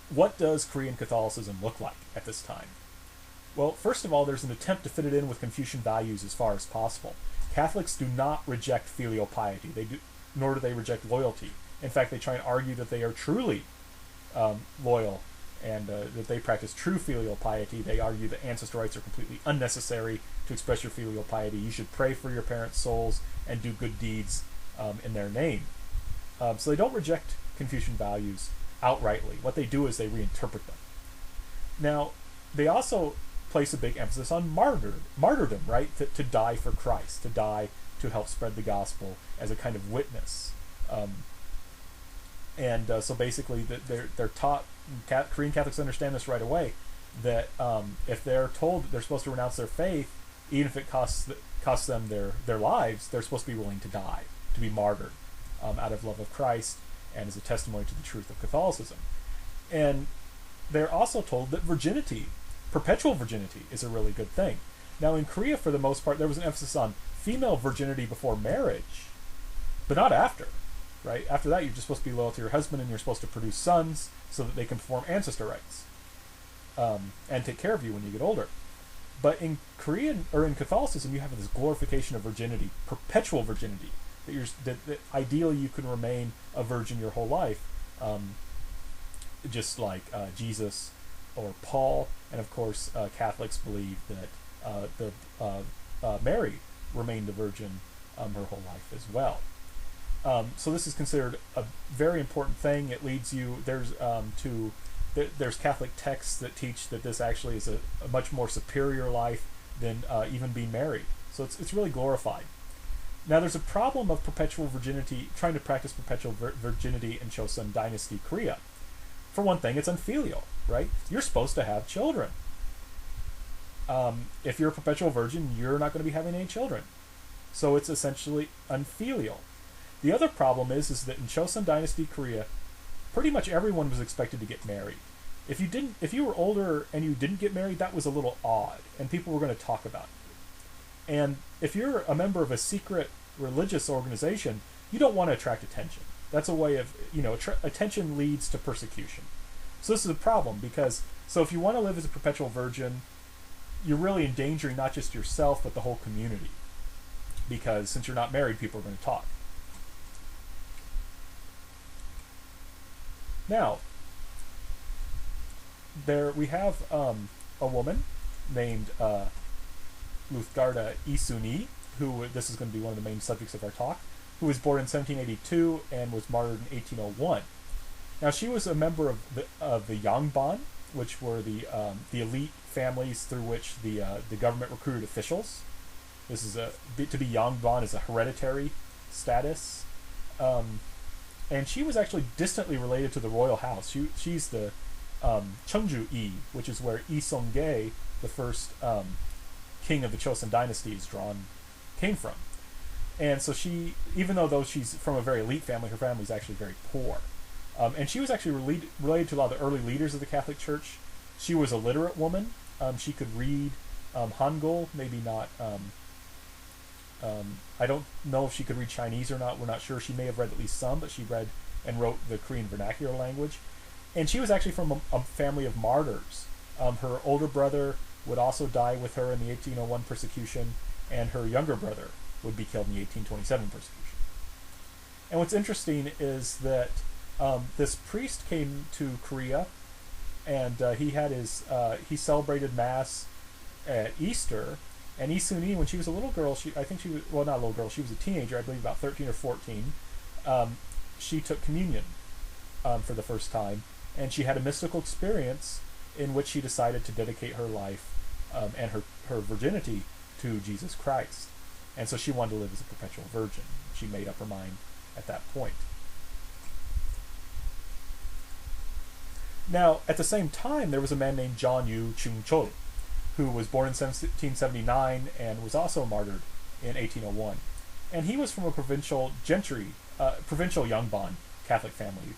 what does Korean Catholicism look like at this time? Well, first of all, there's an attempt to fit it in with Confucian values as far as possible. Catholics do not reject filial piety, nor do they reject loyalty. In fact, they try and argue that they are truly loyal and that they practice true filial piety. They argue that ancestor rites are completely unnecessary to express your filial piety. You should pray for your parents' souls and do good deeds in their name. So they don't reject Confucian values outrightly. What they do is they reinterpret them. Now, they also place a big emphasis on martyrdom, right? To die for Christ, to die to help spread the gospel as a kind of witness. So basically, they're taught. Korean Catholics understand this right away, that if they're told that they're supposed to renounce their faith, even if it costs them their lives, they're supposed to be willing to die, to be martyred, out of love of Christ and as a testimony to the truth of Catholicism. And they're also told that virginity, perpetual virginity, is a really good thing. Now, in Korea, for the most part, there was an emphasis on female virginity before marriage, but not after. Right? After that, you're just supposed to be loyal to your husband, and you're supposed to produce sons so that they can perform ancestor rites and take care of you when you get older. But in Korean or in Catholicism, you have this glorification of virginity, perpetual virginity. That ideally you can remain a virgin your whole life, just like Jesus or Paul, and of course Catholics believe that Mary remained a virgin her whole life as well. So this is considered a very important thing. It leads you there's Catholic texts that teach that this actually is a much more superior life than even being married. So it's really glorified. Now there's a problem of perpetual virginity, trying to practice perpetual virginity in Joseon Dynasty Korea. For one thing, it's unfilial, right? You're supposed to have children. If you're a perpetual virgin, you're not going to be having any children. So it's essentially unfilial. The other problem is that in Joseon Dynasty Korea, pretty much everyone was expected to get married. If you were older and you didn't get married, that was a little odd, and people were going to talk about it. And if you're a member of a secret religious organization, you don't want to attract attention. That's a way of, attention leads to persecution. So this is a problem because, if you want to live as a perpetual virgin, you're really endangering not just yourself, but the whole community. Because since you're not married, people are going to talk. Now, there we have a woman named Luthgarde Yi Suni, who, this is going to be one of the main subjects of our talk, who was born in 1782 and was martyred in 1801. Now, she was a member of the Yangban, which were the elite families through which the government recruited officials. This is to be Yangban is a hereditary status. And she was actually distantly related to the royal house. She's the Chungch'ol, which is where Yi Sung-gae, the first king of the Joseon dynasty, came from. And so she, even though she's from a very elite family, her family's actually very poor. And she was actually related to a lot of the early leaders of the Catholic Church. She was a literate woman. She could read Hangul, maybe not. I don't know if she could read Chinese or not. We're not sure. She may have read at least some, but she read and wrote the Korean vernacular language. And she was actually from a family of martyrs. Her older brother would also die with her in the 1801 persecution, and her younger brother would be killed in the 1827 persecution. And what's interesting is that this priest came to Korea, and he celebrated Mass at Easter. And Yi Suni, when she was a little girl, she was a teenager, I believe about 13 or 14, she took communion for the first time, and she had a mystical experience in which she decided to dedicate her life and her virginity to Jesus Christ. And so she wanted to live as a perpetual virgin. She made up her mind at that point. Now, at the same time, there was a man named John Yu Chungch'ol, who was born in 1779 and was also martyred in 1801. And he was from a provincial Yangban Catholic family.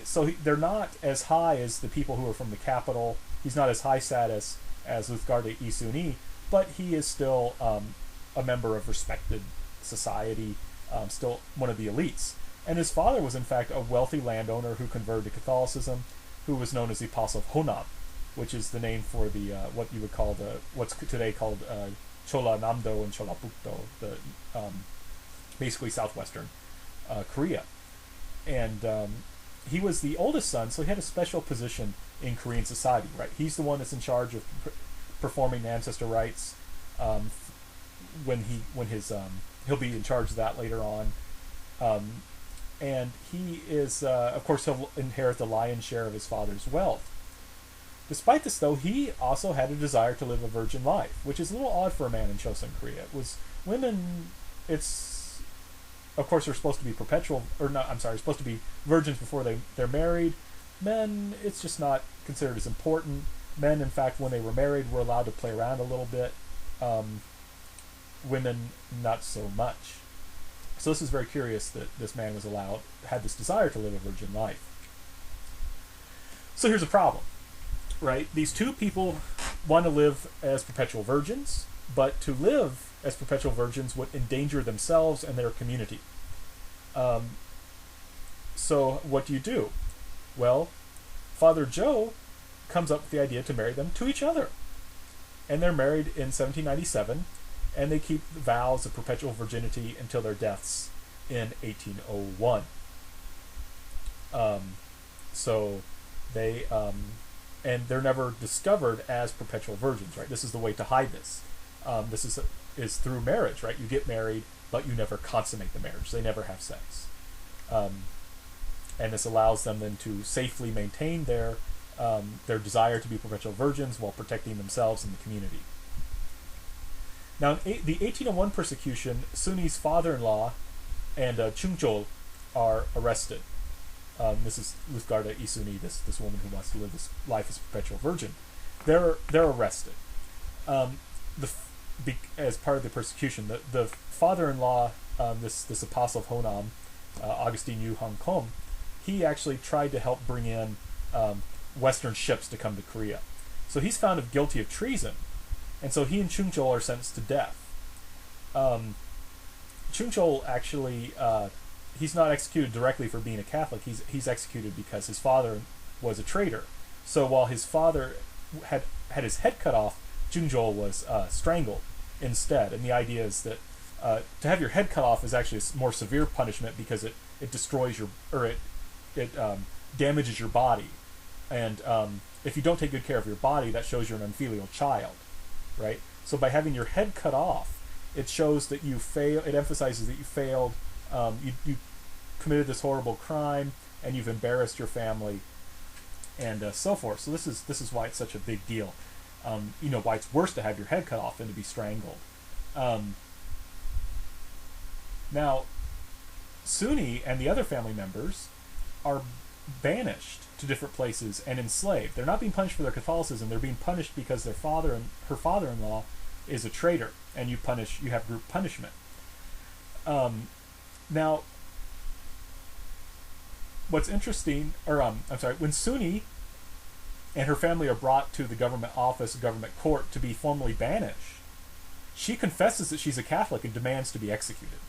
So they're not as high as the people who are from the capital. He's not as high status as Luthgarde Yi Suni, but he is still a member of respected society, still one of the elites. And his father was in fact a wealthy landowner who converted to Catholicism, who was known as the Apostle of Honam, which is the name for the what you would call what's today called Chola Namdo and Chola Bukdo, the basically southwestern Korea. And he was the oldest son, so he had a special position in Korean society, right? He's the one that's in charge of performing ancestor rites. He'll be in charge of that later on. And he is, of course, he'll inherit the lion's share of his father's wealth. Despite this, though, he also had a desire to live a virgin life, which is a little odd for a man in Chosun Korea. It was women. It's, of course, they're supposed to be perpetual, or not. I'm sorry, supposed to be virgins before they're married. Men, it's just not considered as important. Men, in fact, when they were married, were allowed to play around a little bit. Women, not so much. So this is very curious that this man had this desire to live a virgin life. So here's a problem, right? These two people want to live as perpetual virgins, but to live as perpetual virgins would endanger themselves and their community. So what do? Well, Father Joe comes up with the idea to marry them to each other. And they're married in 1797, and they keep the vows of perpetual virginity until their deaths in 1801. So they, and they're never discovered as perpetual virgins, right? This is the way to hide this. This is through marriage, right? You get married, but you never consummate the marriage. They never have sex. And this allows them then to safely maintain their desire to be perpetual virgins while protecting themselves and the community. Now, in the 1801 persecution, Suni's father-in-law and Chungch'ol are arrested. This is Luthgarde Yi Suni, this woman who wants to live this life as a perpetual virgin. They're arrested. As part of the persecution, the father-in-law, this apostle of Honam, Augustine Yu Chungch'ol, he actually tried to help bring in Western ships to come to Korea. So he's found guilty of treason, and so he and Chungch'ol are sentenced to death. Chungch'ol actually, he's not executed directly for being a Catholic. He's executed because his father was a traitor. So while his father had his head cut off, Chungch'ol was strangled instead. And the idea is that to have your head cut off is actually a more severe punishment because it destroys it damages your body. And if you don't take good care of your body, that shows you're an unfilial child, right? So by having your head cut off, it shows that you fail. It emphasizes that you failed. You committed this horrible crime, and you've embarrassed your family, and so forth. So this is why it's such a big deal. Why it's worse to have your head cut off than to be strangled. Now, Suni and the other family members are banished to different places and enslaved. They're not being punished for their Catholicism. They're being punished because her father-in-law is a traitor, and you have group punishment. Now, what's interesting, when Suni and her family are brought to the government court to be formally banished, she confesses that she's a Catholic and demands to be executed,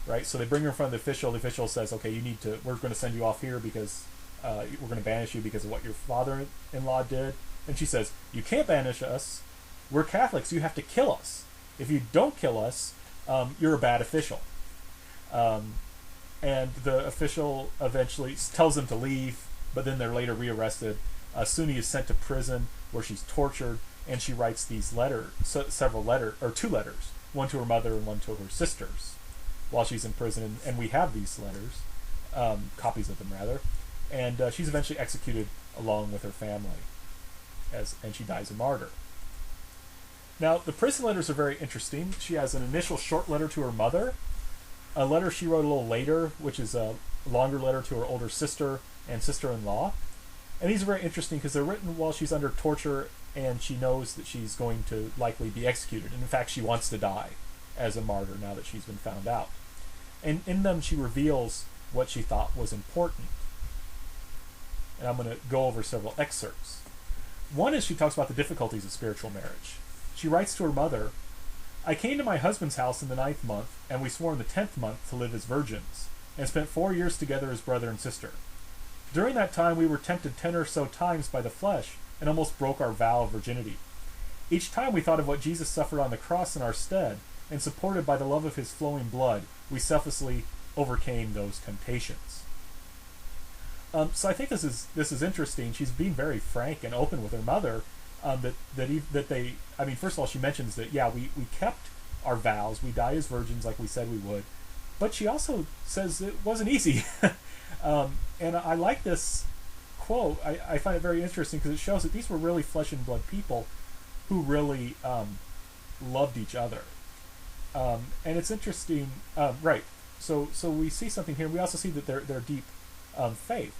right? So they bring her in front of the official. The official says, okay, we're going to send you off here because we're going to banish you because of what your father-in-law did. And she says, you can't banish us. We're Catholics. You have to kill us. If you don't kill us, you're a bad official. And the official eventually tells them to leave, but then they're later rearrested. Suni is sent to prison where she's tortured, and she writes these two letters, one to her mother and one to her sisters, while she's in prison. And we have these letters, copies of them rather, and she's eventually executed along with her family, and she dies a martyr. Now, the prison letters are very interesting. She has an initial short letter to her mother, a letter she wrote a little later, which is a longer letter to her older sister and sister-in-law. And these are very interesting because they're written while she's under torture and she knows that she's going to likely be executed. And in fact, she wants to die as a martyr now that she's been found out. And in them, she reveals what she thought was important. And I'm going to go over several excerpts. One is she talks about the difficulties of spiritual marriage. She writes to her mother, I came to my husband's house in the 9th month, and we swore in the 10th month to live as virgins, and spent 4 years together as brother and sister. During that time, we were tempted 10 or so times by the flesh and almost broke our vow of virginity. Each time we thought of what Jesus suffered on the cross in our stead, and supported by the love of his flowing blood, we selflessly overcame those temptations. So I think this is interesting. She's being very frank and open with her mother. First of all, she mentions that we kept our vows. We died as virgins, like we said we would. But she also says it wasn't easy. And I like this quote. I find it very interesting because it shows that these were really flesh and blood people who really loved each other. And it's interesting, right? So we see something here. We also see that their deep faith.